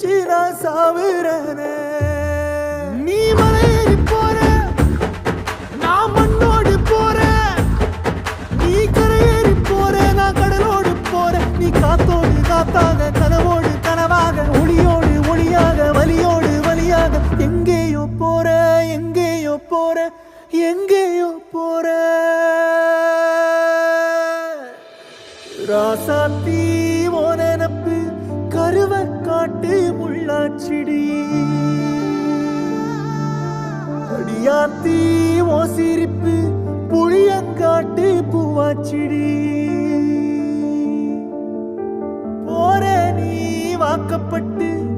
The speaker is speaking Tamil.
நினைச்சு நான் சாவுறேனே. நீ மலையேறி போற, நான் மண்ணோடு போறேன். நீ கரையேறி போற, நான் கடலோடு போறேன். நீ காத்தோடு காத்தாக, கனவோடு கனவாக, ஒளியோடு ஒளியாக, வலியோடு வலியாக, எங்கேயோ போற, எங்கேயோ போற, எங்கேயோ போற. ராசாத்தி ஓ நினப்பு கருவ காட்டு முள்ளாச்சிடி. அடியாத்தி ஓ சிரிப்பு புளியங்காட்டு பூவாச்சிடி. போற நீ வாக்கப்பட்டு